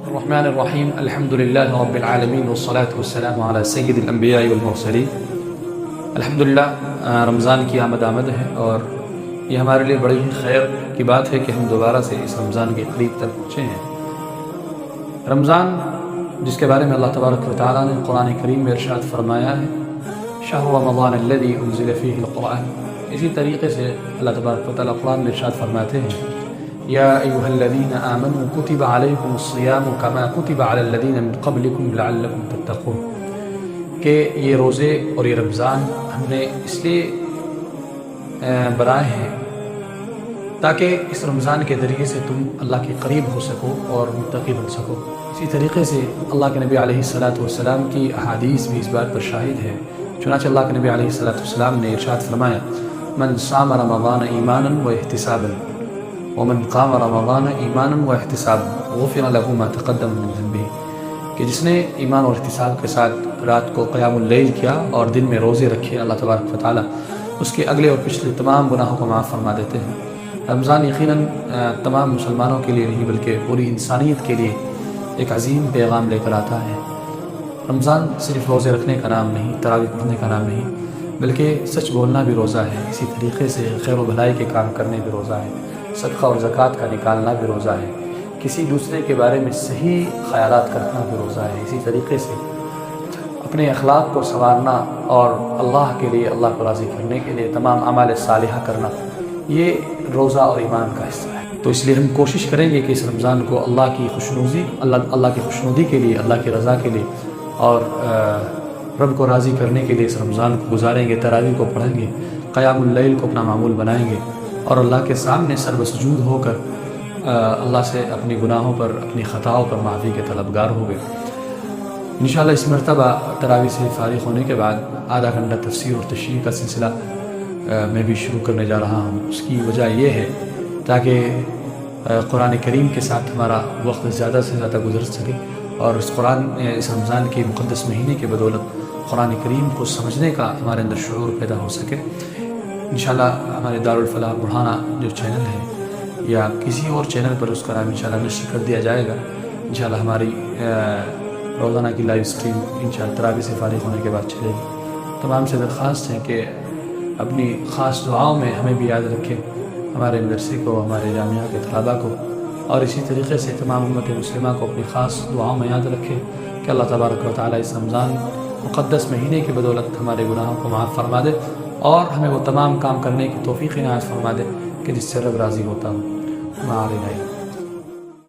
الرحمن الرحیم الحمد للہ رب العالمین والصلاة والسلام علی سید الانبیاء والمرسلین۔ الحمدللہ رمضان کی آمد ہے اور یہ ہمارے لیے بڑی ہی خیر کی بات ہے کہ ہم دوبارہ سے اس رمضان کے قریب تک پہنچے ہیں۔ رمضان جس کے بارے میں اللہ تبارک و تعالیٰ نے قرآن کریم میں ارشاد فرمایا ہے شہر رمضان الذی انزل فیہ القرآن، اسی طریقے سے اللہ تبارک و تعالیٰ قرآن میں ارشاد فرماتے ہیں یا ایھا الذین آمنوا کتب علیکم الصیام کما کتب علی الذین من قبلکم لعلکم تتقون، کہ یہ روزے اور یہ رمضان ہم نے اس لیے بنائے ہیں تاکہ اس رمضان کے ذریعے سے تم اللہ کے قریب ہو سکو اور متقی بن سکو۔ اسی طریقے سے اللہ کے نبی علیہ السلام کی احادیث بھی اس بات پر شاہد ہے۔ چنانچہ اللہ کے نبی علیہ السلام نے ارشاد فرمایا من صام رمضان ایمانا و احتسابا ومن قام رمضان ایمانا و احتسابا غفر له ما تقدم من ذنبه، کہ جس نے ایمان اور احتساب کے ساتھ رات کو قیام اللیل کیا اور دن میں روزے رکھے، اللہ تبارک و تعالیٰ اس کے اگلے اور پچھلے تمام گناہوں کو معاف فرما دیتے ہیں۔ رمضان یقیناً تمام مسلمانوں کے لیے نہیں بلکہ پوری انسانیت کے لیے ایک عظیم پیغام لے کر آتا ہے۔ رمضان صرف روزے رکھنے کا نام نہیں، تراویح پڑھنے کا نام نہیں، بلکہ سچ بولنا بھی روزہ ہے۔ اسی طریقے سے خیر و بھلائی کے کام کرنے بھی روزہ ہے، صدقہ اور زکوٰۃ کا نکالنا بھی روزہ ہے، کسی دوسرے کے بارے میں صحیح خیالات کرنا بھی روزہ ہے۔ اسی طریقے سے اپنے اخلاق کو سنوارنا اور اللہ کے لیے، اللہ کو راضی کرنے کے لیے تمام اعمال صالحہ کرنا، یہ روزہ اور ایمان کا حصہ ہے۔ تو اس لیے ہم کوشش کریں گے کہ اس رمضان کو اللہ کی خوشنودی کے لیے، اللہ کی رضا کے لیے اور رب کو راضی کرنے کے لیے اس رمضان کو گزاریں گے، تراویح کو پڑھیں گے، قیام اللیل کو اپنا معمول بنائیں گے اور اللہ کے سامنے سر بسجود ہو کر اللہ سے اپنی گناہوں پر، اپنی خطاؤں پر معافی کے طلبگار ہو گئے۔ انشاءاللہ اس مرتبہ تراویح سے فارغ ہونے کے بعد آدھا گھنٹہ تفسیر اور تشریح کا سلسلہ میں بھی شروع کرنے جا رہا ہوں۔ اس کی وجہ یہ ہے تاکہ قرآن کریم کے ساتھ ہمارا وقت زیادہ سے زیادہ گزر سکے اور اس رمضان کے مقدس مہینے کے بدولت قرآن کریم کو سمجھنے کا ہمارے اندر شعور پیدا ہو سکے۔ انشاءاللہ ہمارے دارالفلاح بڑھانا جو چینل ہے یا کسی اور چینل پر اس کا نام انشاءاللہ نشر کر دیا جائے گا۔ انشاءاللہ ہماری روزانہ کی لائیو سٹریم انشاءاللہ تراویح سے فارغ ہونے کے بعد چلے گی۔ تمام سے درخواست ہے کہ اپنی خاص دعاؤں میں ہمیں بھی یاد رکھیں، ہمارے مدرسے کو، ہمارے جامعہ کے طلباء کو، اور اسی طریقے سے تمام امت مسلمہ کو اپنی خاص دعاؤں میں یاد رکھیں کہ اللہ تبارک و تعالیٰ اس رمضان مقدس مہینے کی بدولت ہمارے گناہوں کو معاف فرما دے اور ہمیں وہ تمام کام کرنے کی توفیق عنایت فرما دے کہ جس سے رب راضی ہوتا ہو۔